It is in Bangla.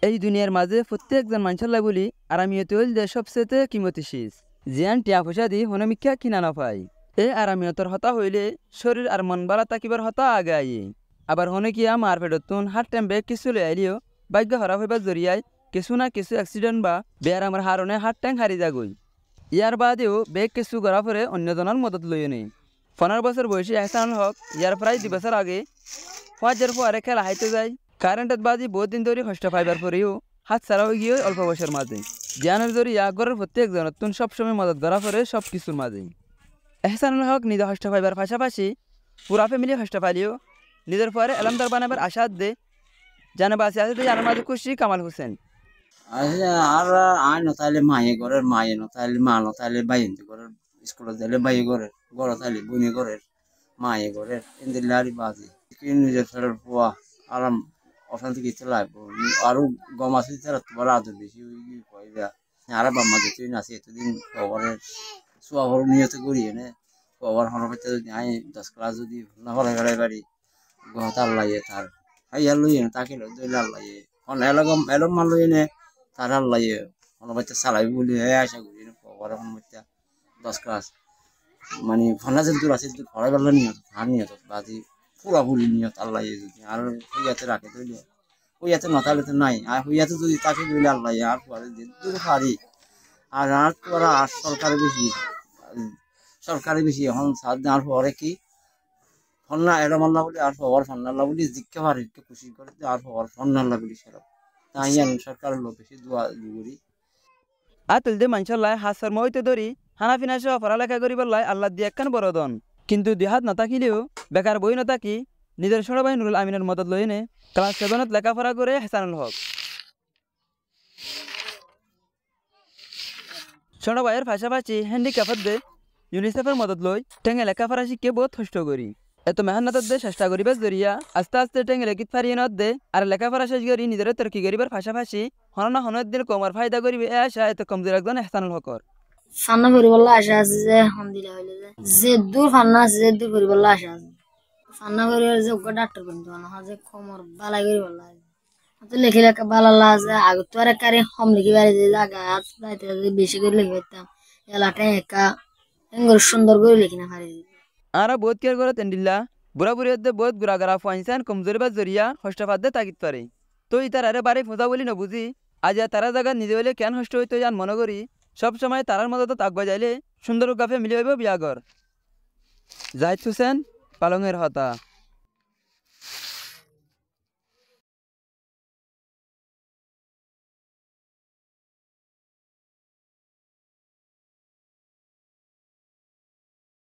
এই দুনিয়ার মাঝে প্রত্যেকজন মানুষের লাই বলি আরামিয়ত হইল যে সবচেয়ে কিমতি শীষ জিয়ান টিয়া পয়সা দি হনমিক্ষা কিনা না পাই। এই আরামিয়তর হতা হইলে শরীর আর মন বালা তাকিবার হতা আগে আই। আবার হনে কিয়া মার ফেডতুন হাট টাইম বেগ কিছু লই আইলিও ভাগ্য হারা হইবার জরিয়ায় কিছু না কিছু অ্যাক্সিডেন্ট বা বেয়ারামের হারণে হাট ট্যাং হারি যাগই। ইয়ার বাদেও বেগ কিছু করা পরে অন্যজনের মদত লইও নেই। 15 বছর বয়সী এহসানুল হক ইয়ার প্রায় 2 বছর আগে ফাজের পরে খেলা হাইতে যায়। কারেন্টের বাজি বহুত দিন ধরে কষ্ট পাইবার পরেও হাত ছাড়া হয়ে গিয়ে অল্প বয়সের মাঝে জ্ঞানের জরিয়া ঘরের প্রত্যেকজনের তুন সবসময় মদত করা পরে সব কিছুর মাঝে। এহসানুল হক নিজে কষ্ট পাইবার পাশাপাশি পুরা ফ্যামিলি কষ্ট পাইলেও নিজের পরে এলামদার বানাবার আশা দে জানে বাসে আছে আর মাঝে খুশি কামাল হোসেন। আর আয় নতাইলে মায়ে ঘরের মায়ে নতাইলে মা নতাইলে বাইন্দি ঘরের স্কুলে দিলে বাইয়ে ঘরের ঘর তাইলে বুনি ঘরের মায়ে ঘরের ইন্দিল্লারি বাজি নিজের ফেরার পোয়া আরাম অশান্তি কিছু লাগবো আরো গম আছে তোমার আদর বেশি কইবা আর বাম্মা যে তুই নাচি এতদিন খবরের সোয়াবর নিয়ত করিয়ে নে খবর হনপাইতে যদি আই 10 ক্লাস যদি না হলে গড়াই বাড়ি গহতার লাগে তার হাইয়া লইয়ে তাকে দইলার লাগে অন এলম মাল লইয়ে নে তার লাগে হনপাইতে চালাই বলি আশা করি খবর হনপাইতে 10 ক্লাস মানে ফনাজে দূর আছে দূর ফড়াই বেলা নিয়ত হার নিয়ত বাজি পুরা পুরি নিয়ত আল্লাহ যদি আর হইয়াতে রাখে তৈলে হইয়াতে নতালে তো নাই আর হইয়াতে যদি তাকে দিলে আল্লাহ আর পরে দূর পারি আর আর তোরা আর সরকারি বেশি এখন সাত দেওয়ার পরে কি ফন্না এরম আল্লাহ বলি আর খবর ফন্নাল্লাহ বলি জিজ্ঞে পারি খুশি করে আর খবর ফন্নাল্লাহ বলি সেরকম তাই সরকারের লোক বেশি দোয়া করি আতুল দে মানুষের লাই হাসার মইতে ধরি হানা ফিনা সহ পড়ালেখা করিবার লাই আল্লাহ দিয়ে একখান বড় দন। কিন্তু দেহাত না থাকিলেও বেকার বই না থাকি নিজের ছোট ভাই নুরুল আমিনের মদত লই নে ক্লাস 7 লেখাপড়া করে হাসানুল হক। ছোট ভাইয়ের পাশাপাশি হ্যান্ডিক্যাপের দে ইউনিসেফের মদত লই টেঙে লেখাপড়া শিখে বহুত কষ্ট করি। এত মেহনতের দে চেষ্টা করিবার জরিয়া আস্তে আস্তে টেঙে লেখিত ফারিয়ে নত দে আর লেখাপড়া শেষ করি নিজের তরকি করিবার পাশাপাশি হন না হনের দিন কমার ফায়দা করিবে এ আশা এত কমজোর একজন এহসানুল হকর। ফান্না করিবল্লা আশা আছে যে হন দিলে হইলে যে দূর ফান্না আছে যে দূর করিবল্লা আশা আছে ফান্না করিবার যে ডাক্তার বন্ধু না যে কমর বালাই করিবল্লা তো লেখি লেখা বালাল্লা আছে আগে তো আর কারে হম লিখি বাড়ি যে জায়গা যাইতে বেশি করে লিখি পাইতাম এলাটা একা এঙ্গর সুন্দর করে লিখি না পারি আর বহুত কেয়ার করে তেন্ডিল্লা বুড়া বুড়িয়ে বহুত গুড়াগাড়া ফাইনসান কমজোরি বা জরিয়া হষ্টপাত দে তাকিত পারে। তো ইতার আরে বাড়ি ফোজা বলি নবুঝি আজ তারা জায়গা নিজে হইলে কেন হষ্ট হইতো জান মনে করি সব সময় তারার মতো তো তাকবা যাইলে সুন্দর গাফে মিলে হইব বিয়াগর। জাহিদ হোসেন পালংয়ের হতা।